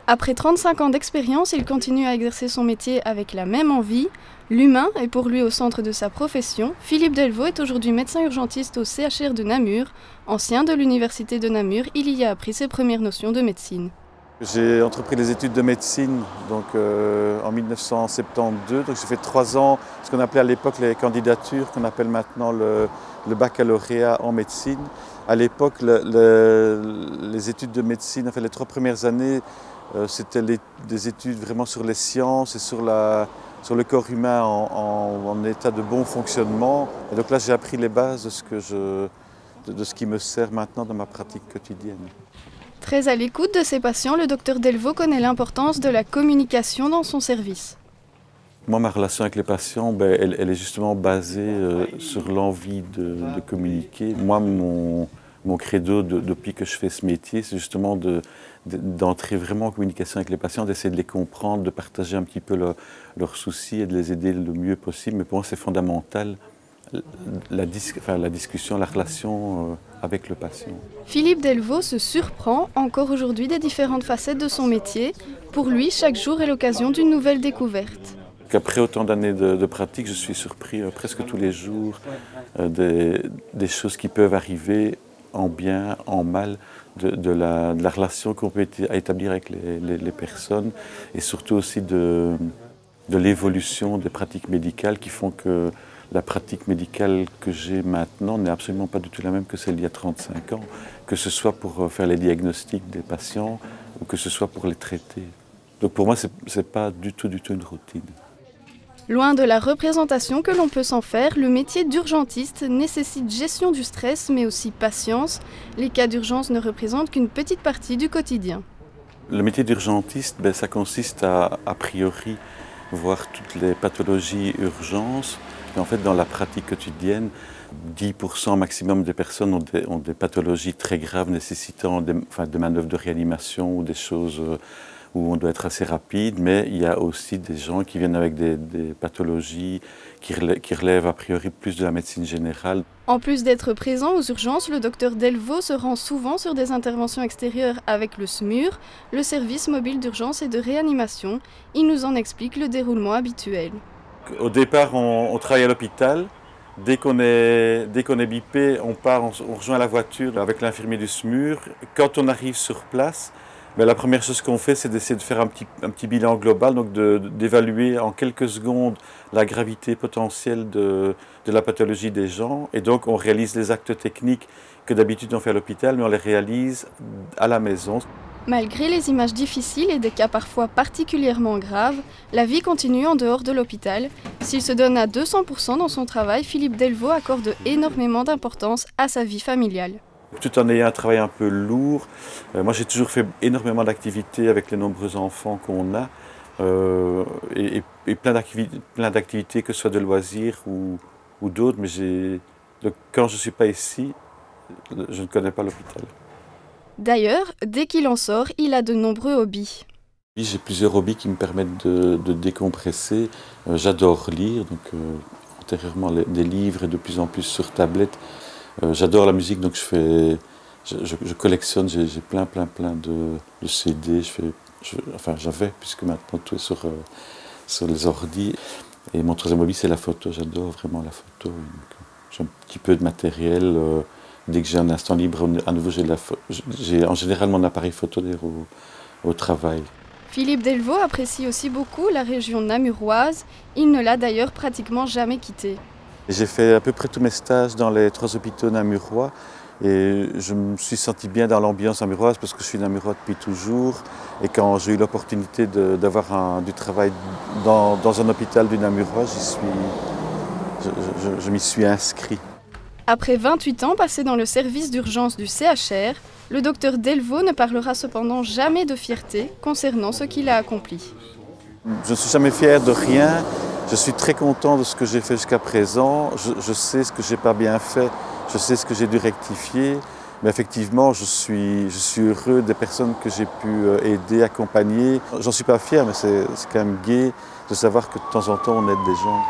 Après 35 ans d'expérience, il continue à exercer son métier avec la même envie. L'humain est pour lui au centre de sa profession. Philippe Delvaux est aujourd'hui médecin urgentiste au CHR de Namur. Ancien de l'université de Namur, il y a appris ses premières notions de médecine. J'ai entrepris les études de médecine en 1972. Donc j'ai fait 3 ans, ce qu'on appelait à l'époque les candidatures, qu'on appelle maintenant le baccalauréat en médecine. À l'époque, les études de médecine, enfin les 3 premières années, c'était des études vraiment sur les sciences et sur le corps humain en état de bon fonctionnement. Et donc là, j'ai appris les bases de ce qui me sert maintenant dans ma pratique quotidienne. Très à l'écoute de ses patients, le docteur Delvaux connaît l'importance de la communication dans son service. Moi, ma relation avec les patients, elle est justement basée sur l'envie de communiquer. Moi, mon credo depuis que je fais ce métier, c'est justement d'entrer vraiment en communication avec les patients, d'essayer de les comprendre, de partager un petit peu leurs soucis et de les aider le mieux possible. Mais pour moi, c'est fondamental. La discussion, la relation avec le patient. Philippe Delvaux se surprend encore aujourd'hui des différentes facettes de son métier. Pour lui, chaque jour est l'occasion d'une nouvelle découverte. Après autant d'années de pratique, je suis surpris presque tous les jours des choses qui peuvent arriver en bien, en mal, de la relation qu'on peut établir avec les personnes et surtout aussi de l'évolution des pratiques médicales qui font que la pratique médicale que j'ai maintenant n'est absolument pas du tout la même que celle d'il y a 35 ans, que ce soit pour faire les diagnostics des patients ou que ce soit pour les traiter. Donc pour moi, ce n'est pas du tout une routine. Loin de la représentation que l'on peut s'en faire, le métier d'urgentiste nécessite gestion du stress mais aussi patience. Les cas d'urgence ne représentent qu'une petite partie du quotidien. Le métier d'urgentiste, ça consiste à priori voir toutes les pathologies urgences. Et en fait, dans la pratique quotidienne, 10% maximum des personnes ont des pathologies très graves nécessitant des manœuvres de réanimation ou des choses où on doit être assez rapide, mais il y a aussi des gens qui viennent avec des pathologies qui relèvent a priori plus de la médecine générale. En plus d'être présent aux urgences, le docteur Delvaux se rend souvent sur des interventions extérieures avec le SMUR, le service mobile d'urgence et de réanimation. Il nous en explique le déroulement habituel. Au départ, on travaille à l'hôpital. Dès qu'on est bipé, on rejoint la voiture avec l'infirmier du SMUR. Quand on arrive sur place, la première chose qu'on fait, c'est d'essayer de faire un petit bilan global, donc d'évaluer en quelques secondes la gravité potentielle de la pathologie des gens. Et donc, on réalise les actes techniques que d'habitude on fait à l'hôpital, mais on les réalise à la maison. Malgré les images difficiles et des cas parfois particulièrement graves, la vie continue en dehors de l'hôpital. S'il se donne à 200% dans son travail, Philippe Delvaux accorde énormément d'importance à sa vie familiale. Tout en ayant un travail un peu lourd, moi j'ai toujours fait énormément d'activités avec les nombreux enfants qu'on a et plein d'activités, que ce soit de loisirs ou d'autres, mais quand je ne suis pas ici, je ne connais pas l'hôpital. D'ailleurs, dès qu'il en sort, il a de nombreux hobbies. J'ai plusieurs hobbies qui me permettent de décompresser. J'adore lire, donc antérieurement des livres et de plus en plus sur tablette. J'adore la musique, donc je collectionne, j'ai plein de CD. J'avais, puisque maintenant tout est sur les ordis. Et mon troisième hobby, c'est la photo. J'adore vraiment la photo. J'ai un petit peu de matériel. Dès que j'ai un instant libre, à nouveau, j'ai en général mon appareil photo au travail. Philippe Delvaux apprécie aussi beaucoup la région namuroise. Il ne l'a d'ailleurs pratiquement jamais quittée. J'ai fait à peu près tous mes stages dans les 3 hôpitaux namurois et je me suis senti bien dans l'ambiance namuroise parce que je suis namurois depuis toujours. Et quand j'ai eu l'opportunité d'avoir du travail dans un hôpital du Namurois, je m'y suis inscrit. Après 28 ans passés dans le service d'urgence du CHR, le docteur Delvaux ne parlera cependant jamais de fierté concernant ce qu'il a accompli. Je ne suis jamais fier de rien. Je suis très content de ce que j'ai fait jusqu'à présent. Je sais ce que je n'ai pas bien fait, je sais ce que j'ai dû rectifier. Mais effectivement, je suis heureux des personnes que j'ai pu aider, accompagner. J'en suis pas fier, mais c'est quand même gai de savoir que de temps en temps, on aide des gens.